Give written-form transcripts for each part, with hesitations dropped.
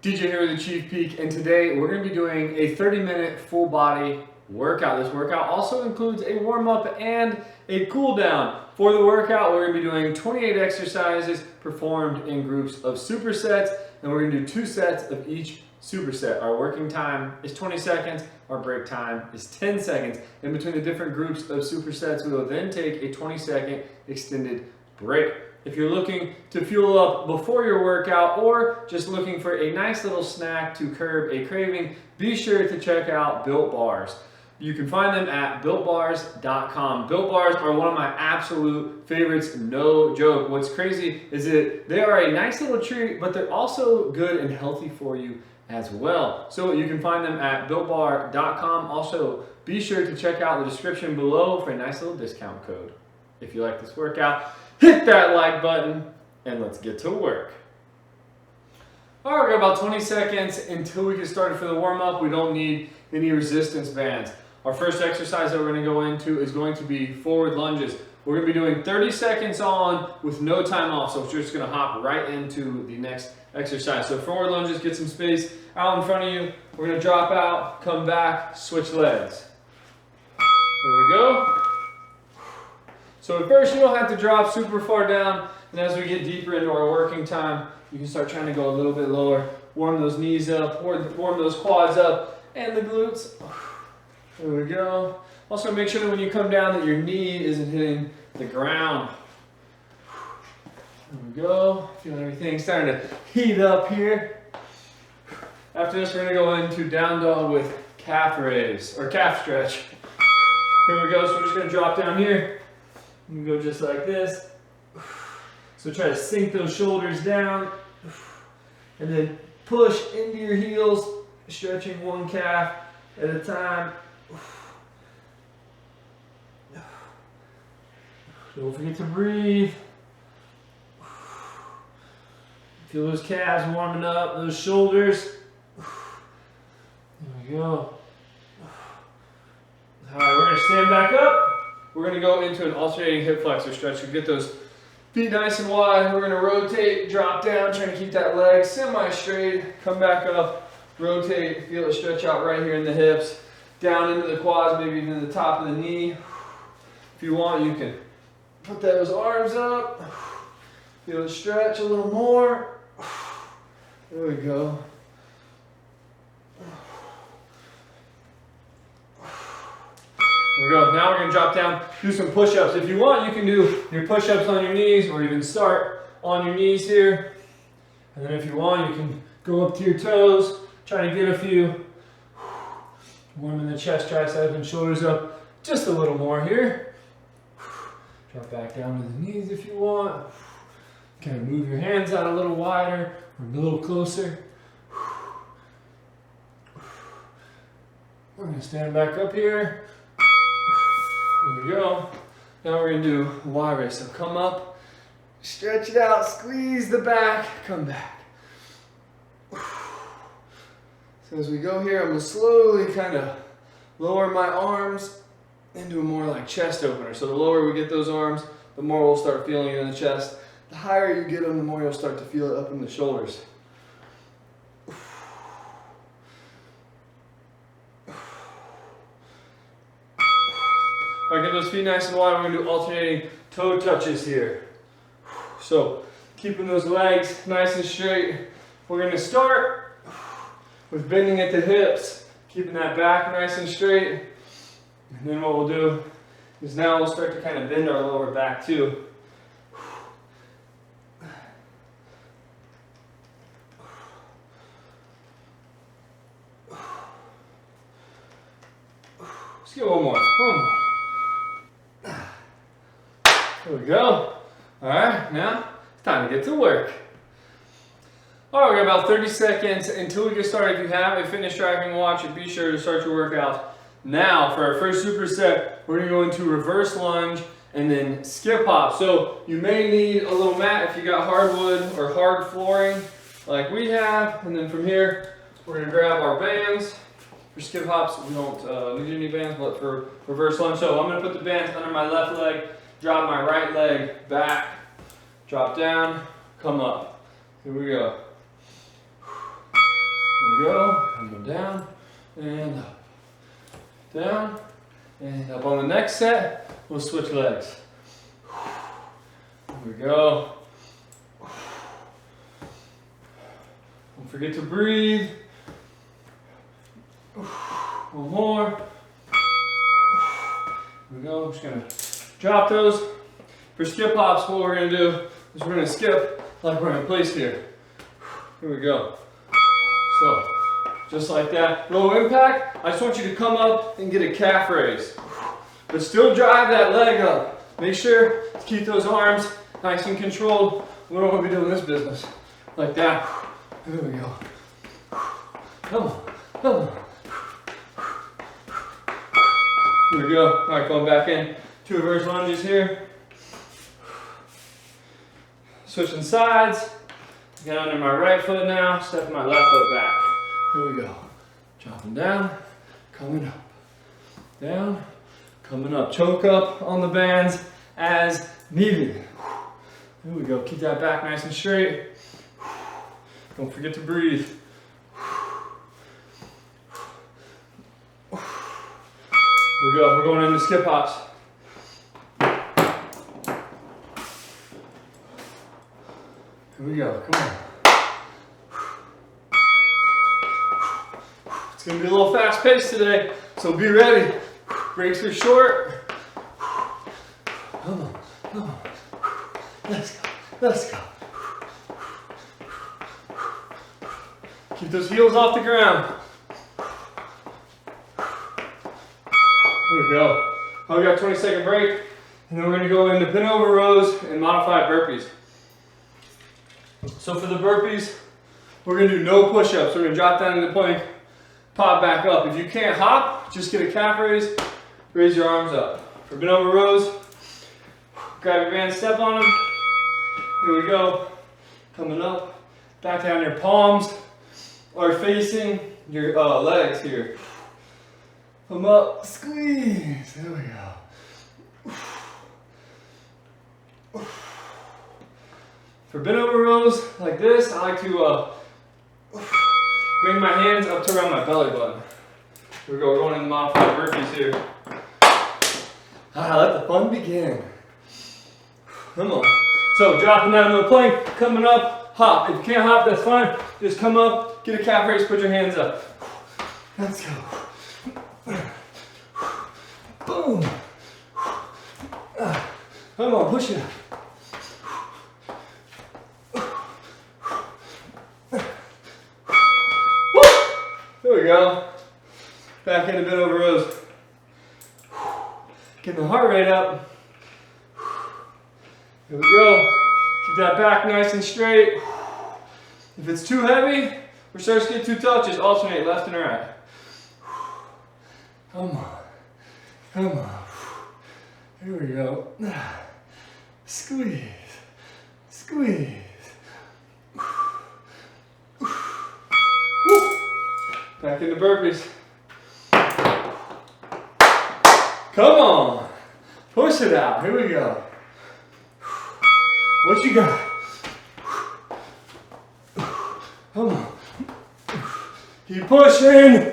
DJ here with ACHV PEAK, and today we're going to be doing a 30-minute full body workout. This workout also includes a warm-up and a cool-down. For the workout, we're going to be doing 28 exercises performed in groups of supersets, and we're going to do 2 sets of each superset. Our working time is 20 seconds, our break time is 10 seconds. In between the different groups of supersets, we will then take a 20-second extended break. If you're looking to fuel up before your workout or just looking for a nice little snack to curb a craving, be sure to check out Built Bars. You can find them at builtbars.com. Built Bars are one of my absolute favorites, no joke. What's crazy is that they are a nice little treat, but they're also good and healthy for you as well. So you can find them at builtbar.com. Also, be sure to check out the description below for a nice little discount code. If you like this workout, hit that like button and let's get to work. All right, we got about 20 seconds until we get started for the warm-up. We don't need any resistance bands. Our first exercise that we're going to go into is going to be forward lunges. We're going to be doing 30 seconds on with no time off, so we're just going to hop right into the next exercise. So forward lunges, get some space out in front of you. We're going to drop out, come back, switch legs. There we go. So at first you don't have to drop super far down, and as we get deeper into our working time, you can start trying to go a little bit lower. Warm those knees up, warm those quads up, and the glutes. There we go. Also make sure that when you come down that your knee isn't hitting the ground. There we go. Feeling everything starting to heat up here. After this, we're going to go into down dog with calf raise, or calf stretch. Here we go. So we're just going to drop down here. You can go just like this. So try to sink those shoulders down and then push into your heels, stretching one calf at a time. Don't forget to breathe. Feel those calves warming up, those shoulders. There we go. All right, we're going to stand back up. We're going to go into an alternating hip flexor stretch. You get those feet nice and wide. We're going to rotate, drop down, trying to keep that leg semi-straight. Come back up, rotate, feel it stretch out right here in the hips, down into the quads, maybe even the top of the knee. If you want, you can put those arms up. Feel it stretch a little more. There we go. There we go. Now we're going to drop down, do some push-ups. If you want, you can do your push-ups on your knees or even start on your knees here. And then if you want, you can go up to your toes, try to get a few. Warming the chest, triceps, and shoulders up just a little more here. Drop back down to the knees if you want. Kind of move your hands out a little wider or a little closer. We're going to stand back up here. There we go. Now we're going to do Y raise. So come up, stretch it out, squeeze the back, come back. So as we go here, I'm going to slowly kind of lower my arms into a more like chest opener. So the lower we get those arms, the more we'll start feeling it in the chest. The higher you get them, the more you'll start to feel it up in the shoulders. All right, get those feet nice and wide. We're going to do alternating toe touches here. So keeping those legs nice and straight. We're going to start with bending at the hips, keeping that back nice and straight. And then what we'll do is now we'll start to kind of bend our lower back too. Let's get one more. One more. There we go. All right, now it's time to get to work. All right, we got about 30 seconds until we get started. If you have a fitness tracking watch, be sure to start your workout now. For our first superset, we're going to go into reverse lunge and then skip hop. So you may need a little mat if you got hardwood or hard flooring like we have. And then from here, we're going to grab our bands. For skip hops, we don't need any bands, but for reverse lunge, so I'm going to put the bands under my left leg, drop my right leg back, drop down, come up. Here we go. we go. Coming down and up. Down and up. On the next set, we'll switch legs. Here we go. Don't forget to breathe. One more. Here we go. I'm just gonna drop those. For skip hops, what we're gonna do is we're gonna skip like we're in place here. Here we go. So, just like that. Low impact. I just want you to come up and get a calf raise. But still drive that leg up. Make sure to keep those arms nice and controlled. We don't want to be doing this business. Like that. Here we go. Come on. Come on. Here we go. Alright, going back in. 2 reverse lunges here. Switching sides. Get under my right foot now. Stepping my left foot back. Here we go. Dropping down. Coming up. Down. Coming up. Choke up on the bands as needed. Here we go. Keep that back nice and straight. Don't forget to breathe. Here we go. We're going into skip hops. Here we go. Come on. It's going to be a little fast paced today, so be ready. Breaks are short. Come on. Come on. Let's go. Let's go. Keep those heels off the ground. Here we go. Oh, we got a 20-second break, and then we're going to go into bent over rows and modified burpees. So for the burpees, we're going to do no push-ups. We're going to drop down in the plank, pop back up. If you can't hop, just get a calf raise, raise your arms up. For bent over rows, grab your band, step on them. Here we go. Coming up, back down. Your palms are facing your legs here. Come up, squeeze. There we go. For bent over rows like this, I like to bring my hands up to around my belly button. Here we go, we're going into modified burpees here. Let the fun begin. Come on. So dropping down to a plank, coming up, hop. If you can't hop, that's fine. Just come up, get a calf raise, put your hands up. Let's go. Boom. Come on, push it up. There we go. Back into bent over rows. Getting the heart rate up. Here we go. Keep that back nice and straight. If it's too heavy or starts to get too tough, just alternate left and right. Come on. Come on. Here we go. Squeeze. Squeeze. Back into burpees. Come on. Push it out. Here we go. What you got? Come on. Keep pushing.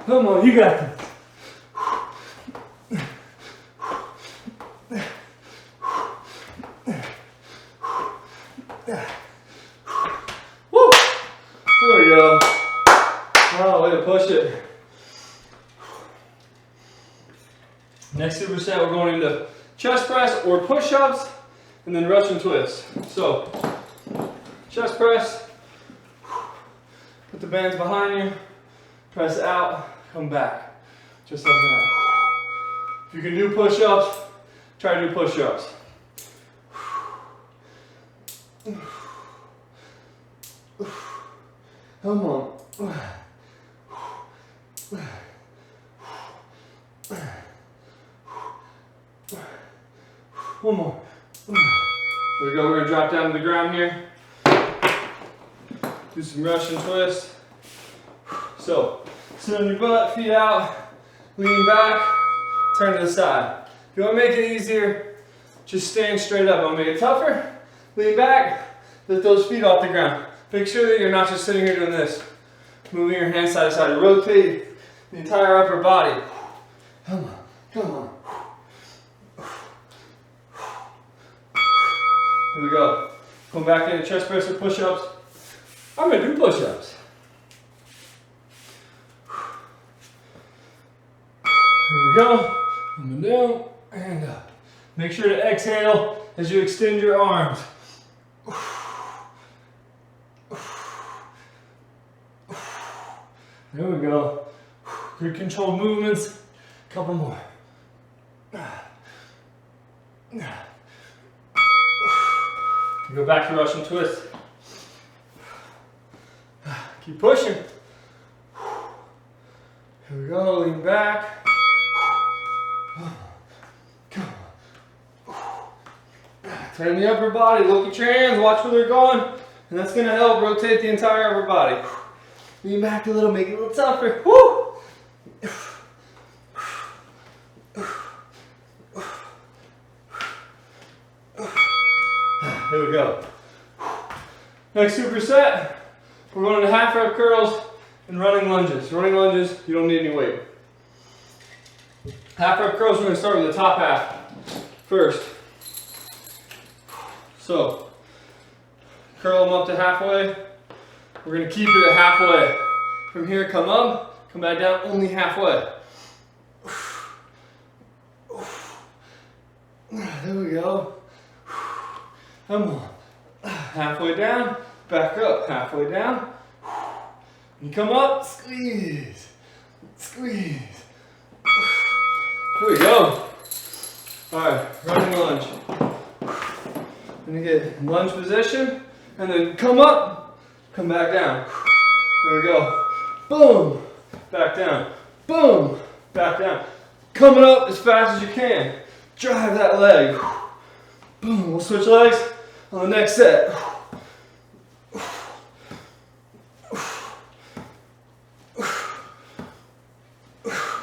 Come on, you got this. Woo! There we go. Oh, way to push it. Next superset, we're going into chest press or push-ups and then Russian twist. So, chest press, put the bands behind you, press out, come back. Just like that. If you can do push-ups, try to do push-ups. Come on. One more. There we go. We're going to drop down to the ground here. Do some Russian twist. So, sit on your butt, feet out, lean back, turn to the side. If you want to make it easier, just stand straight up. Want to make it tougher? Lean back, lift those feet off the ground. Make sure that you're not just sitting here doing this. Moving your hands side to side. Rotate the entire upper body. Come on, come on. Here we go. Going back into chest press or push-ups. I'm gonna do push-ups. Here we go. Up and down and up. Make sure to exhale as you extend your arms. There we go. Good controlled movements. Couple more. Go back to Russian twist. Keep pushing. Here we go, lean back. Turn the upper body, look at your hands, watch where they're going. And that's gonna help rotate the entire upper body. Lean back a little, make it a little tougher. Woo! Here we go. Next superset, we're going to half rep curls and running lunges. Running lunges, you don't need any weight. Half rep curls, we're going to start with the top half first. So, curl them up to halfway. We're going to keep it at halfway. From here, come up, come back down, only halfway. There we go. Come on. Halfway down, back up, halfway down. You come up, squeeze, squeeze. Here we go. All right, running lunge. Gonna get lunge position, and then come up, come back down. There we go. Boom, back down. Boom, back down. Coming up as fast as you can. Drive that leg. Boom, we'll switch legs on the next set.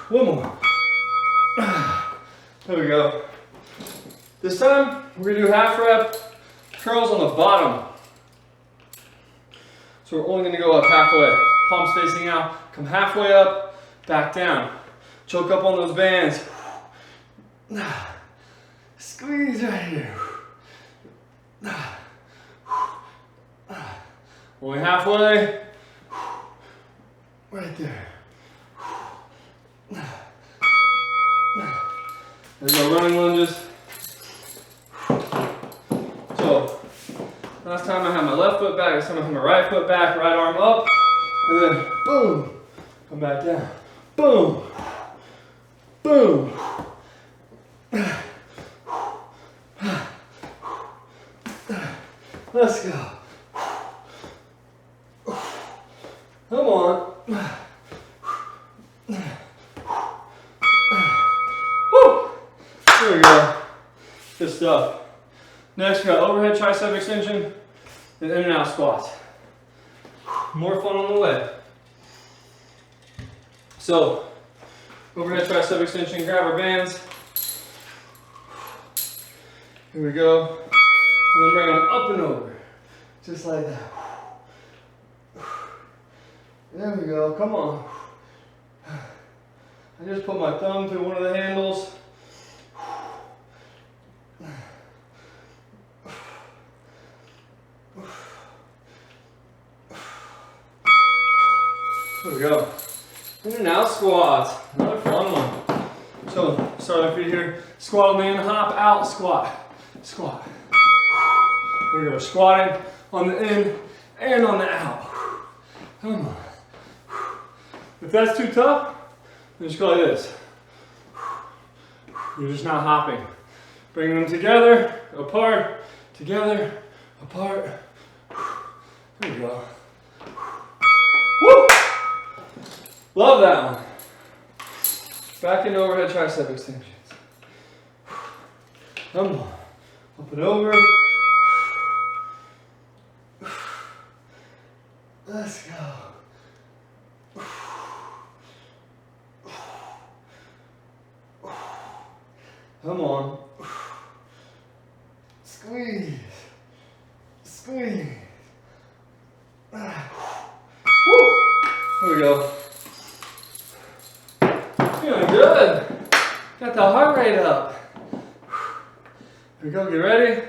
One more. There we go. This time, we're gonna do half rep curls on the bottom. So we're only gonna go up halfway. Palms facing out, come halfway up, back down. Choke up on those bands. Squeeze right here. Only halfway. Right there. There's no running lunges. So, last time I had my left foot back, this time I have my right foot back, right arm up, and then boom, come back down. Boom, boom. Let's go. Come on. Woo! There we go. Good stuff. Next, we got overhead tricep extension and in and out squats. More fun on the way. So, overhead tricep extension, grab our bands. Here we go. And then bring them up and over. Just like that. There we go, come on. I just put my thumb through one of the handles. There we go. In and out squats. Another fun one. So, start our feet here. Squat on the in, hop out, squat. Squat. There we go. Squatting on the in and on the out. Come on. If that's too tough, then just go like this. You're just not hopping. Bring them together, apart, together, apart. There we go. Woo! Love that one. Back into overhead tricep extensions. Come on. Up and over. Let's go. Come on. Squeeze. Squeeze. Woo! Get ready.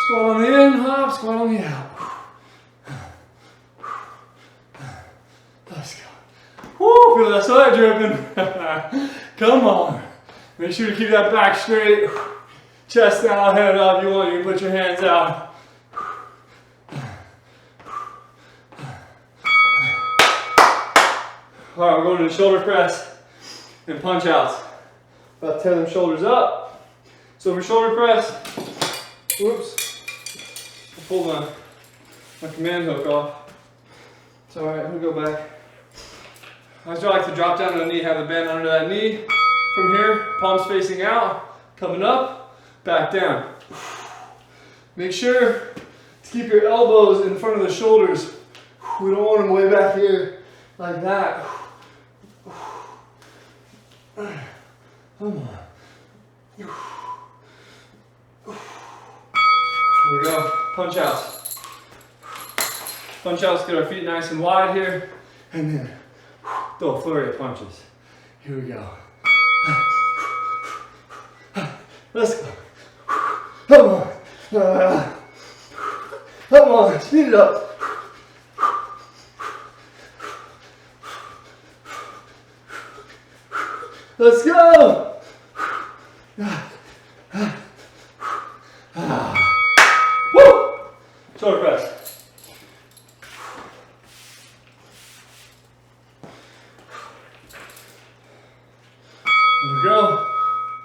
Squat on the in, hop, squat on the out. Let's go. Woo, feel that sweat dripping. Come on. Make sure to keep that back straight. Chest out, head up. You want, you can put your hands out. All right, we're going to the shoulder press and punch outs. About to tear them shoulders up. So for shoulder press, whoops, I pulled my command hook off. It's all right, we'll go back. I just like to drop down to the knee, have the band under that knee. From here, palms facing out, coming up, back down. Make sure to keep your elbows in front of the shoulders. We don't want them way back here like that. Come on. Here we go. Punch outs. Punch outs, get our feet nice and wide here. And then throw a flurry of punches. Here we go. Let's go. Come on. Come on. Speed it up. Let's go. Woo! Shoulder press. There we go.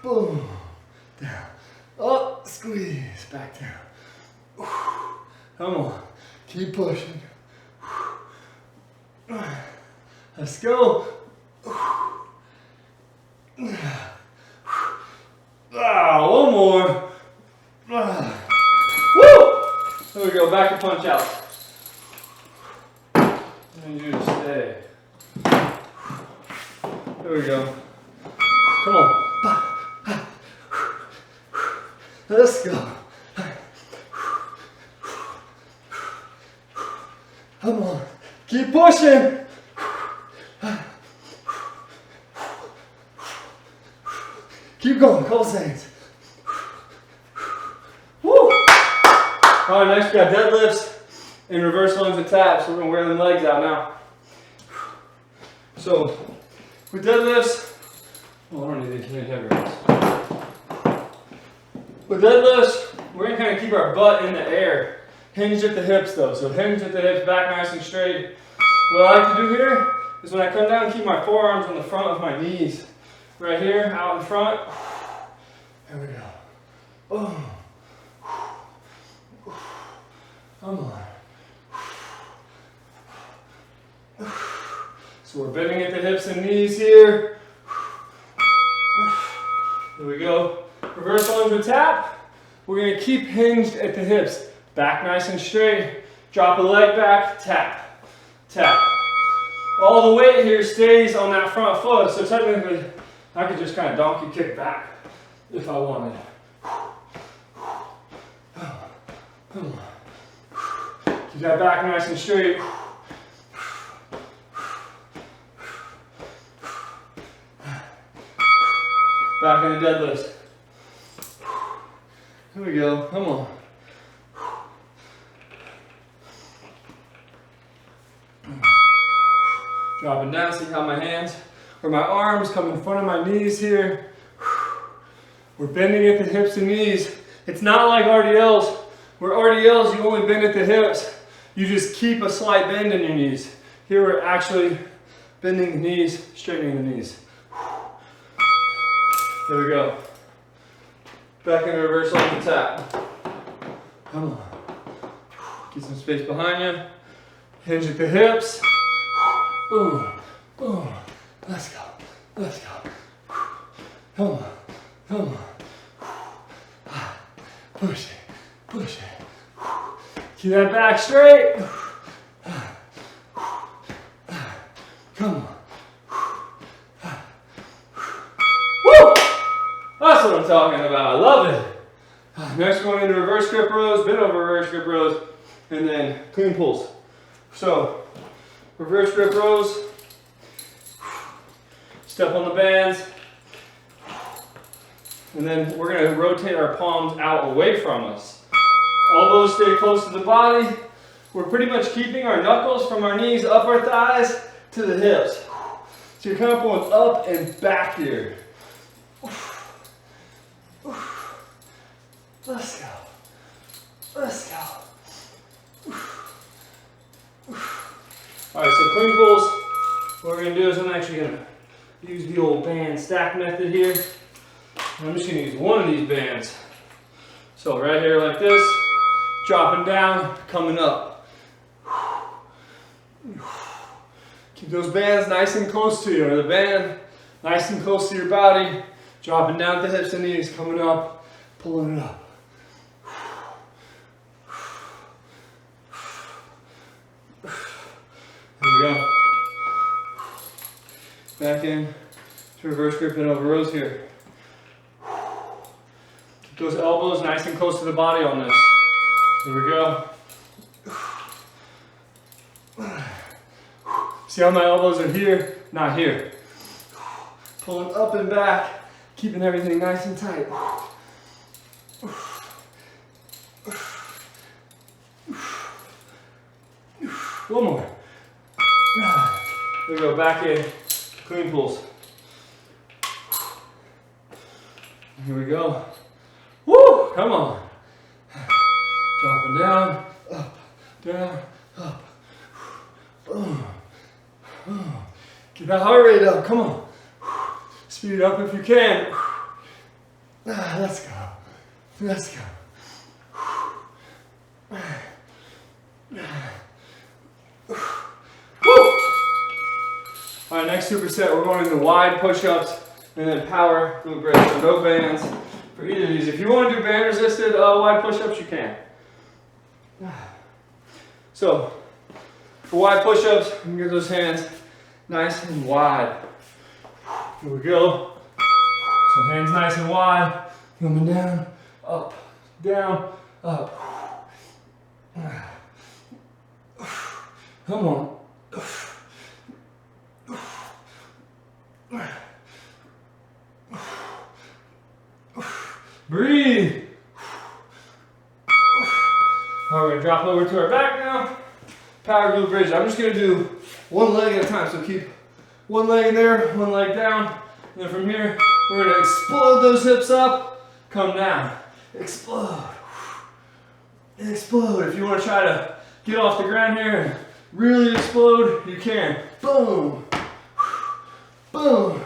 Boom. Down. Up. Squeeze. Back down. Come on. Keep pushing. Let's go. One more. Woo! There we go, back to punch out. I need you to stay. There we go. Come on. Let's go. Come on. Keep pushing. Keep going, couple seconds. Woo! All right, next we got deadlifts and reverse lunge with taps. We're gonna wear them legs out now. So, with deadlifts, oh, I don't need these heavy ones. With deadlifts, we're gonna kind of keep our butt in the air. Hinge at the hips though, so hinge at the hips, back nice and straight. What I like to do here is when I come down, keep my forearms on the front of my knees. Right here, out in front. There we go. Oh. Come on. So we're bending at the hips and knees here. There we go. Reverse lunge with tap. We're going to keep hinged at the hips. Back nice and straight. Drop a leg back, tap, tap. All the weight here stays on that front foot, so technically I could just kind of donkey kick back if I wanted. Come on. Keep that back nice and straight. Back in the deadlifts. Here we go. Come on. Dropping down. See how my hands or my arms come in front of my knees here. We're bending at the hips and knees. It's not like RDLs. Where RDLs, you only bend at the hips. You just keep a slight bend in your knees. Here we're actually bending the knees, straightening the knees. There we go. Back into reverse lunge tap. Come on. Get some space behind you. Hinge at the hips. Boom, boom. Let's go. Let's go. Come on. Come on. Push it. Push it. Keep that back straight. Come on. Woo! That's what I'm talking about. I love it. Next one into reverse grip rows, bend over reverse grip rows, and then clean pulls. So, reverse grip rows. Step on the bands. And then we're gonna rotate our palms out away from us. Elbows stay close to the body. We're pretty much keeping our knuckles from our knees up our thighs to the hips. So you're kind of pulling up and back here. Let's go. Let's go. All right, so clean pulls. What we're gonna do is I'm actually gonna use the old band stack method here. I'm just gonna use one of these bands. So right here like this, dropping down, coming up. Keep those bands nice and close to you, or the band nice and close to your body. Dropping down at the hips and knees, coming up, pulling it up. There we go. Back in to reverse gripping over rows here. Keep those elbows nice and close to the body on this. Here we go. See how my elbows are here, not here. Pulling up and back, keeping everything nice and tight. One more. There we go, back in, clean pulls. Here we go. Woo, come on. Dropping down, up, down, up. Get that heart rate up, come on. Speed it up if you can. Let's go. Let's go. All right, next superset, we're going into wide push-ups and then power glute bridge. So no bands for either of these. If you want to do band resisted wide push-ups, you can. So for wide push-ups, you can get those hands nice and wide. Here we go. So hands nice and wide, coming down, up, up. Come on. Breathe. All right, we're gonna drop over to our back now. Power glute bridge. I'm just gonna do one leg at a time. So keep one leg in there, one leg down. And then from here, we're gonna explode those hips up, come down. Explode. Explode. If you wanna try to get off the ground here and really explode, you can. Boom. Boom.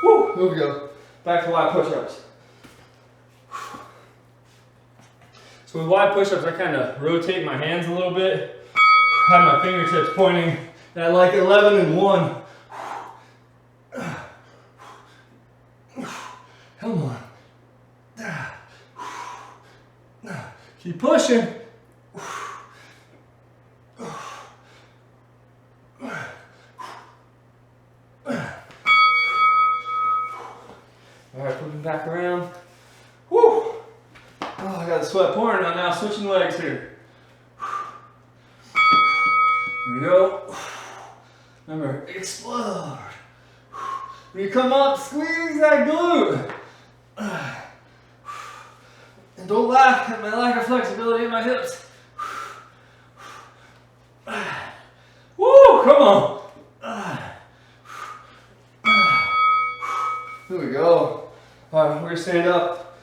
Woo, here we go. Back to wide push-ups. So with wide push-ups, I kind of rotate my hands a little bit. Have my fingertips pointing at like 11 and 1. Come on. Keep pushing. All right, flipping back around. Woo! Oh, I got the sweat pouring on now. Switching legs here. Here we go. Remember, explode. When you come up, squeeze that glute. And don't laugh at my lack of flexibility in my hips. Woo! Come on. Here we go. All right, we're gonna stand up.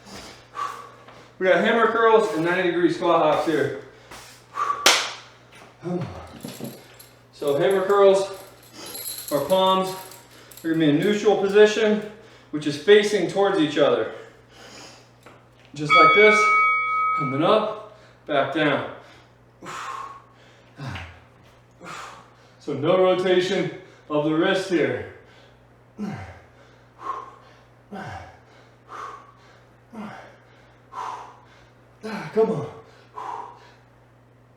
We got hammer curls and 90-degree squat hops here. So hammer curls, our palms are gonna be in neutral position, which is facing towards each other. Just like this, coming up, back down. So no rotation of the wrist here. Come on.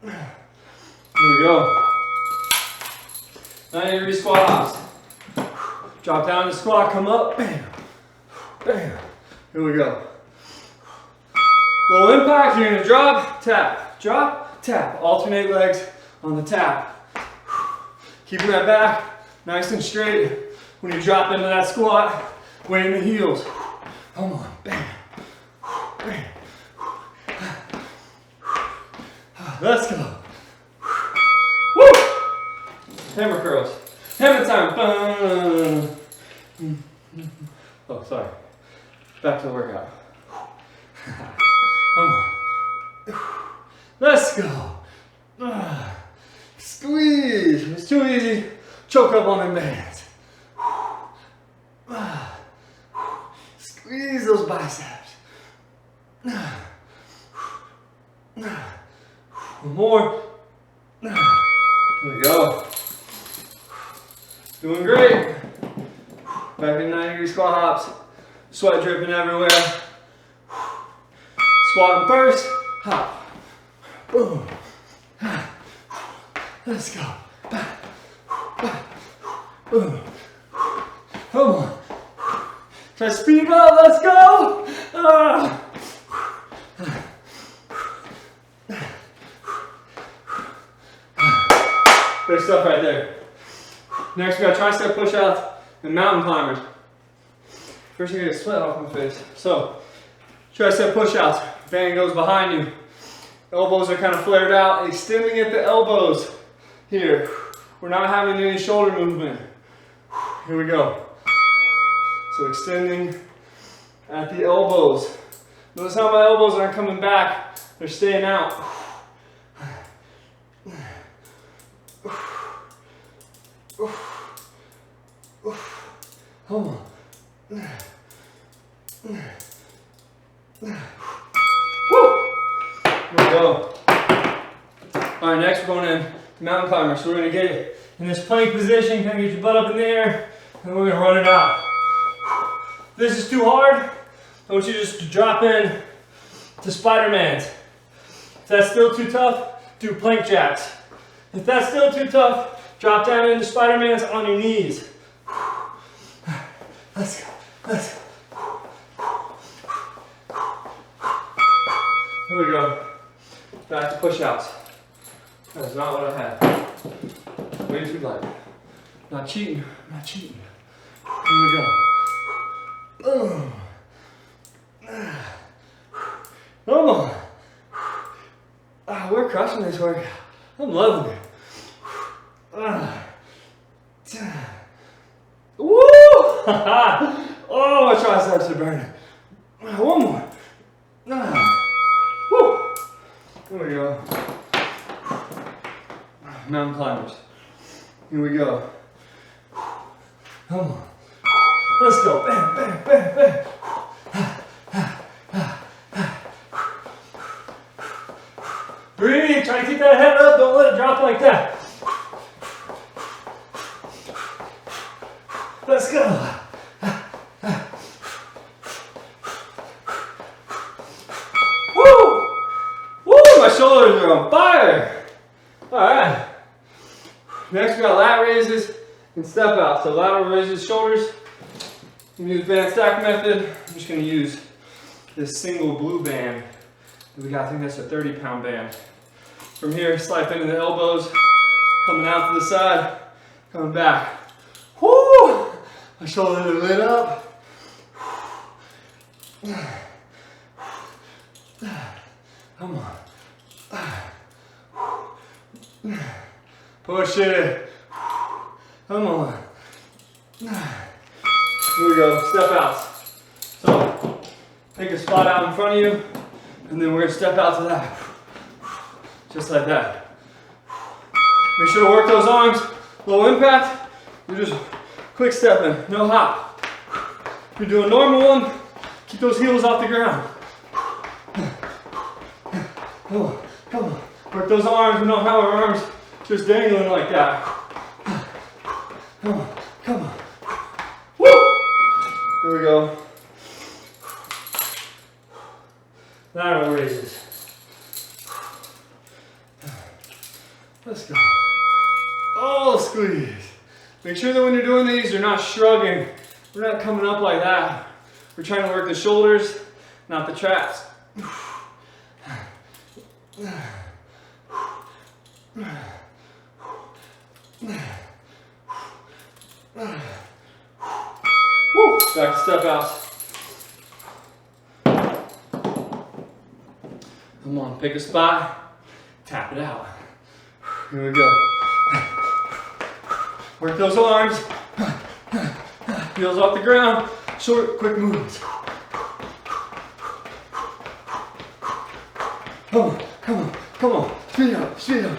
Here we go. 90-degree squat hops. Drop down the squat, come up, bam, bam. Here we go. Low impact, you're gonna drop, tap, alternate legs on the tap. Keeping that back nice and straight. When you drop into that squat, weight in the heels. Come on, bam, bam. Let's go. Woo! Hammer curls. Hammer time. Oh, sorry. Back to the workout. Come on. Let's go. Squeeze. If it's too easy, choke up on them bands. Squeeze those biceps. One more. There we go. Doing great. Back in 90-degree squat hops. Sweat dripping everywhere. Squatting first. Hop. Boom. Let's go. Boom. Come on. Try to speed up. Let's go. Good stuff right there. Next, we got tricep pushouts and mountain climbers. First, you're gonna get sweat off my face. So, tricep pushouts. Band goes behind you. Elbows are kind of flared out. Extending at the elbows. Here. We're not having any shoulder movement. Here we go. So extending at the elbows. Notice how my elbows aren't coming back. They're staying out. Come on. Woo! Here we go. All right, next we're going in mountain climber. So we're going to get in this plank position, kind of get your butt up in the air, and we're going to run it out. If this is too hard, I want you just to drop in to Spider-Mans. If that's still too tough, do plank jacks. If that's still too tough, drop down into Spider-Mans on your knees. Let's go, let's go. Here we go. Back to push-outs. That's not what I had. Way too light. Not cheating, not cheating. Here we go. Boom. Come on. We're crushing this workout. I'm loving it. Woo! Oh, my triceps are burning. One more. Woo! Here we go. Mountain climbers. Here we go. Come on. Let's go. Bam, bam, bam, bam. Breathe. Try to keep that head up. Don't let it drop like that. Let's go. Woo! Woo! My shoulders are on fire. All right. Next, we got lat raises and step out. So lateral raises shoulders. I'm going to use band stack method. I'm just going to use this single blue band that we got. I think that's a 30-pound band. From here, slide into the elbows, coming out to the side, coming back. Whoo! My shoulders are lit up. Come on. Push it. Come on. Here we go, step outs. So, take a spot out in front of you, and then we're gonna step out to that. Just like that. Make sure to work those arms, low impact. You're just quick stepping, no hop. If you're doing a normal one, keep those heels off the ground. Come on, come on. Work those arms, we don't have our arms just dangling like that. Come on, come on. Woo! Here we go. Lateral raises. Let's go. Oh, squeeze. Make sure that when you're doing these, you're not shrugging. We're not coming up like that. We're trying to work the shoulders, not the traps. Woo. Back to step outs. Come on, pick a spot, tap it out. Here we go. Work those arms. Heels off the ground. Short, quick movements. Come on, come on, come on. Speed up, speed up.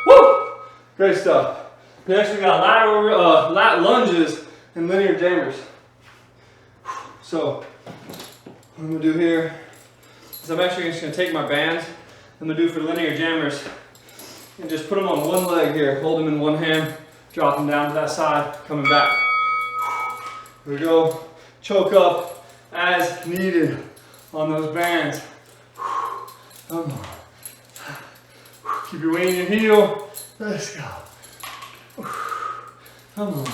Woo! Great stuff. Next we got lateral lat lunges and linear jammers. So what I'm gonna do here is I'm actually just gonna take my bands. I'm gonna do for linear jammers and just put them on one leg here. Hold them in one hand, drop them down to that side, coming back. Here we go. Choke up as needed on those bands. Come on. Keep your weight in your heel. Let's go. Come on.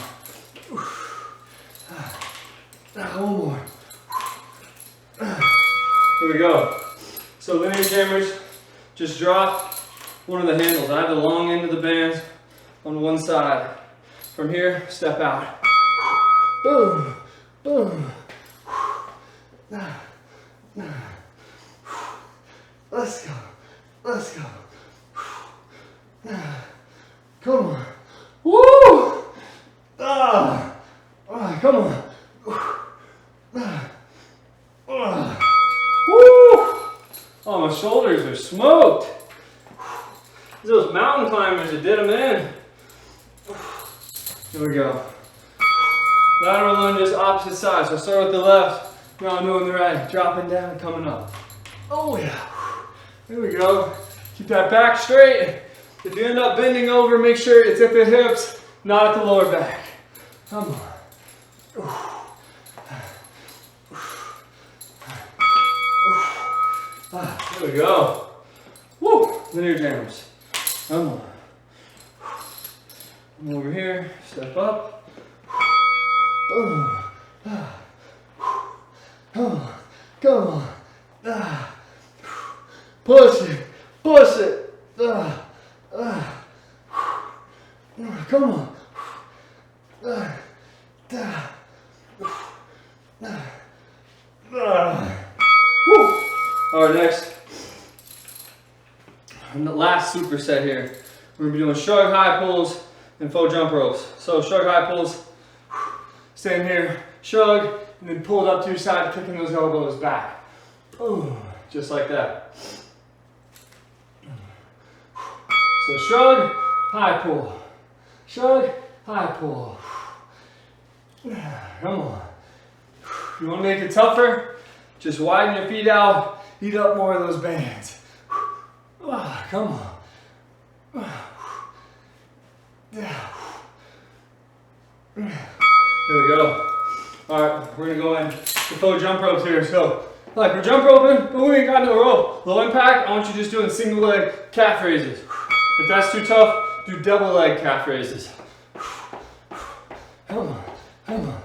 One more. Here we go. So linear jammers, just drop one of the handles. I have the long end of the bands on one side. From here, step out. Boom, boom. Let's go, let's go. Come on. Woo! Come on. Woo! Oh, my shoulders are smoked. Those mountain climbers that did them in. Here we go. Lateral lunges, opposite side. So start with the left, now I'm doing the right. Dropping down, coming up. Oh yeah. Here we go. Keep that back straight. If you end up bending over, make sure it's at the hips, not at the lower back. Come on. Here we go. Woo! Linear jammers. Come on. Come over here, step up. Boom. Come on. Come on. Push it. Push it. Come on. Woo. All right, next. And the last superset here. We're gonna be doing shrug high pulls and faux jump ropes. So shrug high pulls, stand here, shrug, and then pull it up to your side, kicking those elbows back. Boom, just like that. So shrug, high pull. Shrug, high pull. Come on. If you want to make it tougher, just widen your feet out, eat up more of those bands. Come on. Here we go. All right, we're gonna go in the faux jump ropes here. So, like we're jump roping, but we ain't got no rope. Low impact, I want you just doing single leg calf raises. If that's too tough, do double leg calf raises. Come on, come on.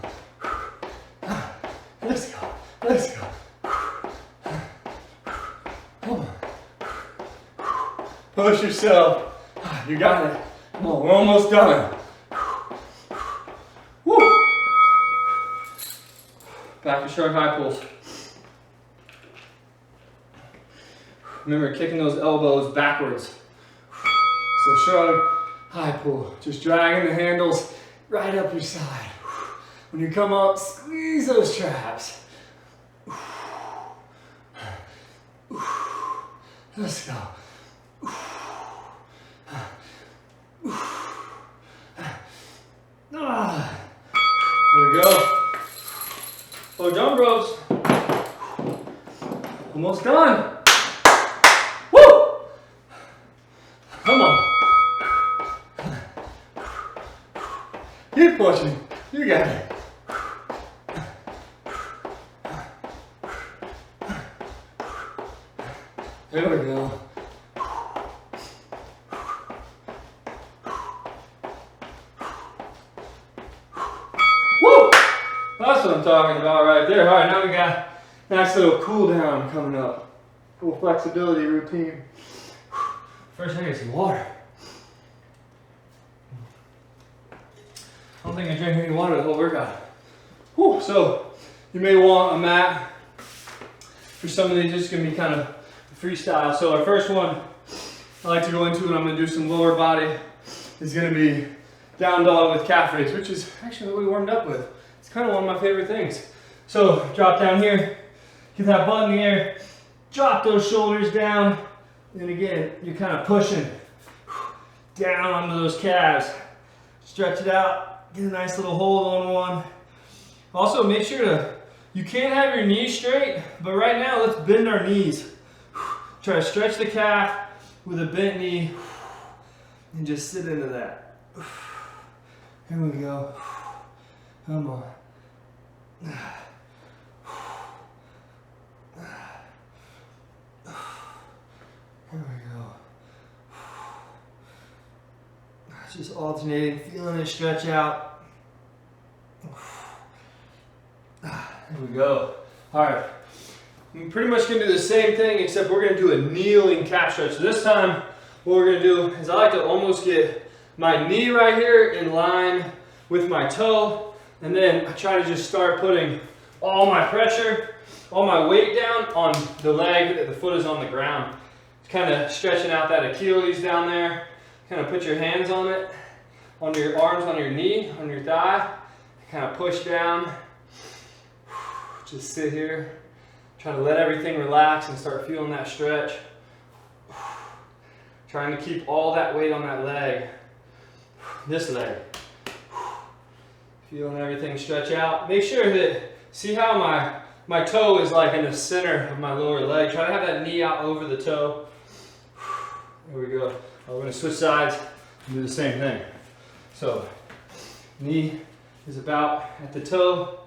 Let's go, let's go. Come on. Push yourself. You got it. Come on, we're almost done. Woo! Back to shrug high pulls. Remember, kicking those elbows backwards. So shrug, high pull. Just dragging the handles right up your side. When you come up, squeeze those traps. Let's go. There we go. Oh, jump ropes. Almost done. Woo! Come on. Keep pushing. You got it. There we go. Woo! That's what I'm talking about right there. All right, now we got a nice little cool down coming up. Cool flexibility routine. First, I get some water. I don't think I drank any water the whole workout. Whew. So you may want a mat. For some of these, it's going to be kind of freestyle. So our first one I like to go into, and I'm going to do some lower body, is going to be down dog with calf raise, which is actually what we warmed up with. It's kind of one of my favorite things. So drop down here, get that butt in the air, drop those shoulders down, and again, you're kind of pushing down onto those calves. Stretch it out, get a nice little hold on one. Also, make sure to, you can't have your knees straight, but right now, let's bend our knees. Try to stretch the calf with a bent knee, and just sit into that. Here we go. Come on. Here we go. Just alternating, feeling it stretch out. Here we go. All right. I'm pretty much going to do the same thing, except we're going to do a kneeling calf stretch. So this time, what we're going to do is I like to almost get my knee right here in line with my toe, and then I try to just start putting all my pressure, all my weight down on the leg that the foot is on the ground. Kind of stretching out that Achilles down there. Kind of put your hands on it, on your arms, on your knee, on your thigh. Kind of push down. Just sit here. Try to let everything relax and start feeling that stretch. Trying to keep all that weight on that leg. This leg. Feeling everything stretch out. Make sure that, see how my toe is like in the center of my lower leg. Try to have that knee out over the toe. There we go. We're going to switch sides and do the same thing. So, knee is about at the toe,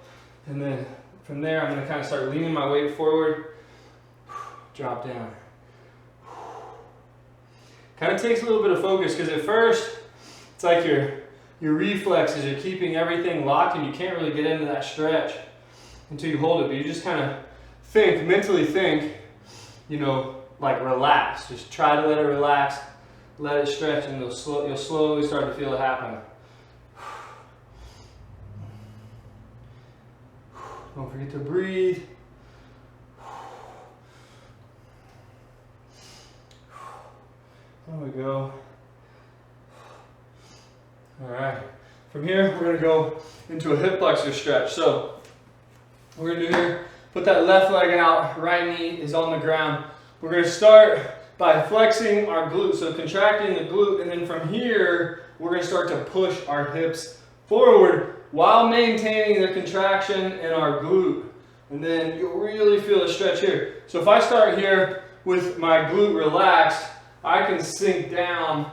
and then from there I'm going to kind of start leaning my weight forward, drop down. Kind of takes a little bit of focus, because at first it's like your reflexes, you're keeping everything locked and you can't really get into that stretch until you hold it, but you just kind of think, mentally think, you know, like relax. Just try to let it relax, let it stretch, and you'll slowly start to feel it happen. Don't forget to breathe. There we go. All right. From here, we're going to go into a hip flexor stretch. So, what we're going to do here, put that left leg out, right knee is on the ground. We're going to start by flexing our glute, so contracting the glute, and then from here, we're going to start to push our hips forward while maintaining the contraction in our glute. And then you'll really feel the stretch here. So if I start here with my glute relaxed, I can sink down,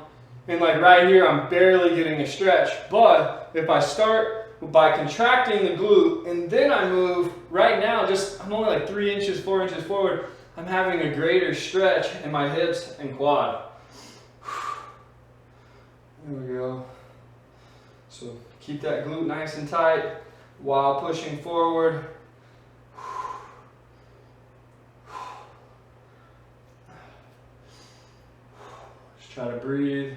and like right here, I'm barely getting a stretch. But if I start by contracting the glute, and then I move, right now, I'm only like 3 inches, 4 inches forward, I'm having a greater stretch in my hips and quad. There we go. So keep that glute nice and tight while pushing forward. Just try to breathe.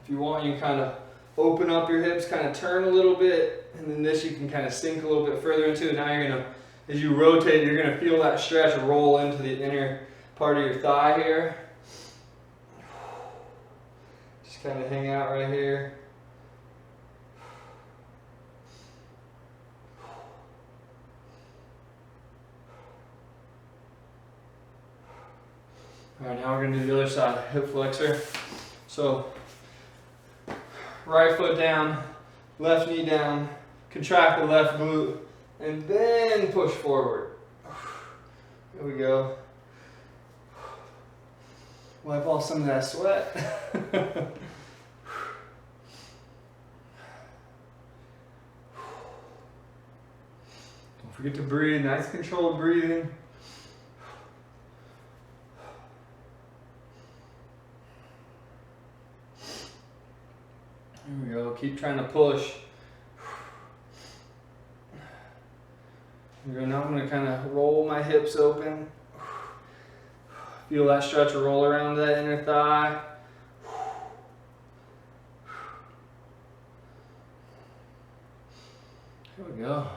If you want, you can kind of open up your hips, kind of turn a little bit, and then this you can kind of sink a little bit further into. And now you're going to, as you rotate, you're going to feel that stretch roll into the inner part of your thigh here. Just kind of hang out right here. All right, now we're going to do the other side, hip flexor. So, right foot down, left knee down, contract the left glute, and then push forward. There we go. Wipe off some of that sweat. Don't forget to breathe, nice controlled breathing. There we go, keep trying to push. There we go, now I'm going to kind of roll my hips open. Feel that stretch roll around that inner thigh. Here we go.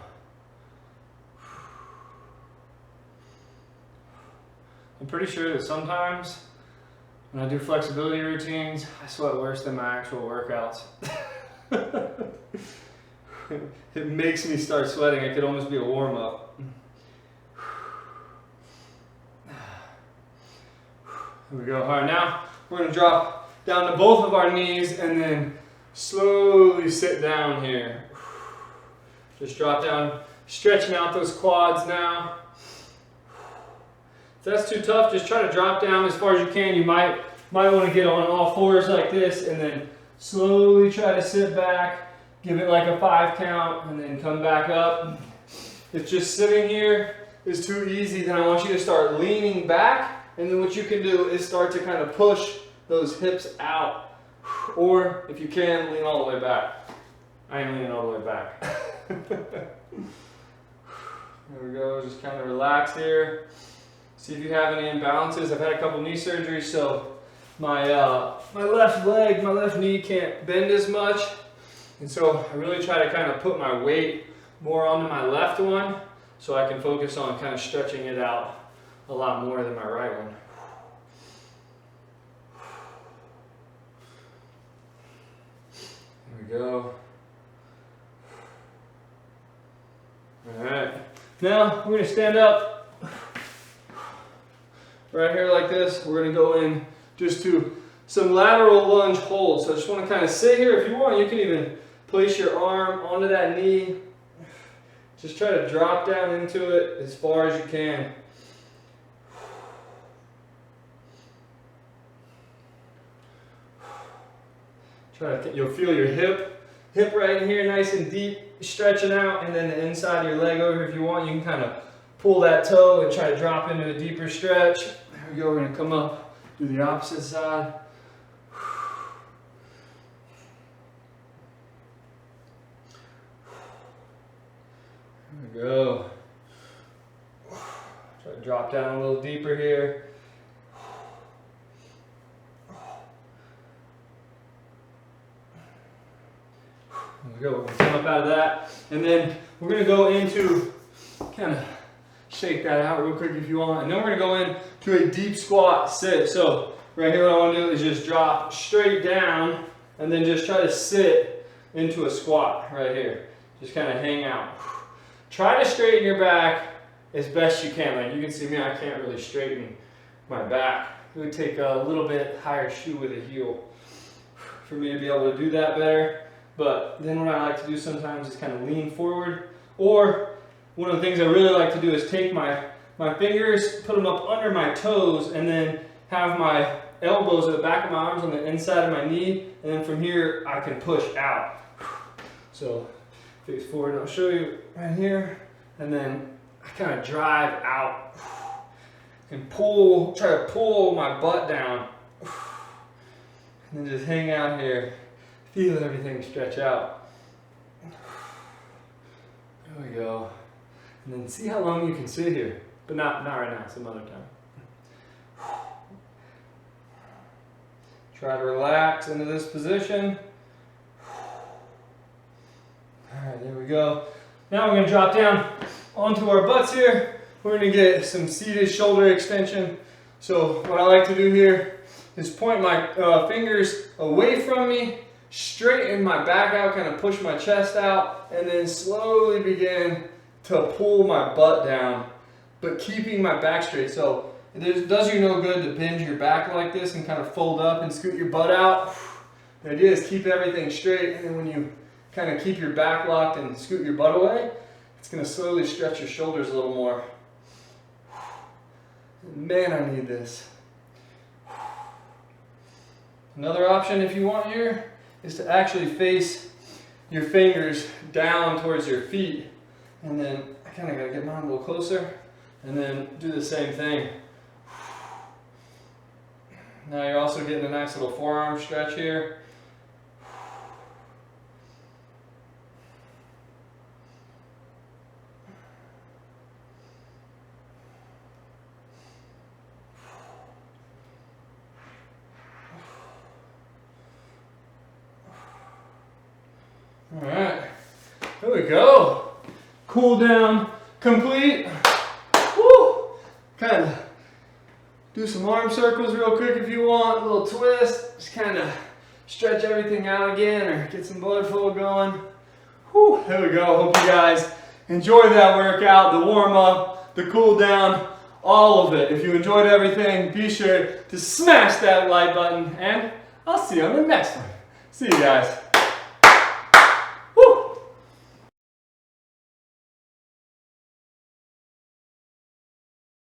I'm pretty sure that sometimes when I do flexibility routines, I sweat worse than my actual workouts. It makes me start sweating. It could almost be a warm-up. Here we go. All right, now we're going to drop down to both of our knees and then slowly sit down here. Just drop down, stretching out those quads now. If that's too tough, just try to drop down as far as you can. You might want to get on all fours like this and then slowly try to sit back. Give it like a 5 count and then come back up. If just sitting here is too easy, then I want you to start leaning back, and then what you can do is start to kind of push those hips out. Or if you can, lean all the way back. I ain't leaning all the way back. There we go, just kind of relax here. See if you have any imbalances. I've had a couple knee surgeries, so my left leg, my left knee can't bend as much. And so I really try to kind of put my weight more onto my left one so I can focus on kind of stretching it out a lot more than my right one. There we go. All right. Now we're going to stand up right here like this. We're going to go in just to some lateral lunge holds. So I just want to kind of sit here. If you want, you can even place your arm onto that knee. Just try to drop down into it as far as you can. You'll feel your hip right in here, nice and deep, stretching out, and then the inside of your leg over. If you want, you can kind of pull that toe and try to drop into a deeper stretch. There we go. We're going to come up, do the opposite side. There we go. Try to drop down a little deeper here. There we go. We're going to come up out of that. And then we're going to go into, kind of shake that out real quick if you want. And then we're going to go into a deep squat sit. So right here what I want to do is just drop straight down and then just try to sit into a squat right here. Just kind of hang out. Try to straighten your back as best you can. Like you can see me, I can't really straighten my back. It would take a little bit higher shoe with a heel for me to be able to do that better. But then what I like to do sometimes is kind of lean forward. Or one of the things I really like to do is take my fingers, put them up under my toes, and then have my elbows at the back of my arms on the inside of my knee. And then from here, I can push out. So face forward, and I'll show you right here. And then I kind of drive out and pull, try to pull my butt down. And then just hang out here. Feel everything stretch out. There we go. And then see how long you can sit here. But not right now, some other time. Try to relax into this position. Alright, there we go. Now we're going to drop down onto our butts here. We're going to get some seated shoulder extension. So what I like to do here is point my fingers away from me, straighten my back out, kind of push my chest out, and then slowly begin to pull my butt down, but keeping my back straight. So it does you no good to bend your back like this and kind of fold up and scoot your butt out. The idea is keep everything straight, and then when you kind of keep your back locked and scoot your butt away, it's going to slowly stretch your shoulders a little more. Man, I need this. Another option if you want here is to actually face your fingers down towards your feet. And then I kind of got to get mine a little closer and then do the same thing. Now you're also getting a nice little forearm stretch here. All right, here we go. Cool down complete. Woo! Kind of do some arm circles real quick if you want, a little twist. Just kind of stretch everything out again or get some blood flow going. Whew, there we go. Hope you guys enjoyed that workout, the warm up, the cool down, all of it. If you enjoyed everything, be sure to smash that like button and I'll see you on the next one. See you guys.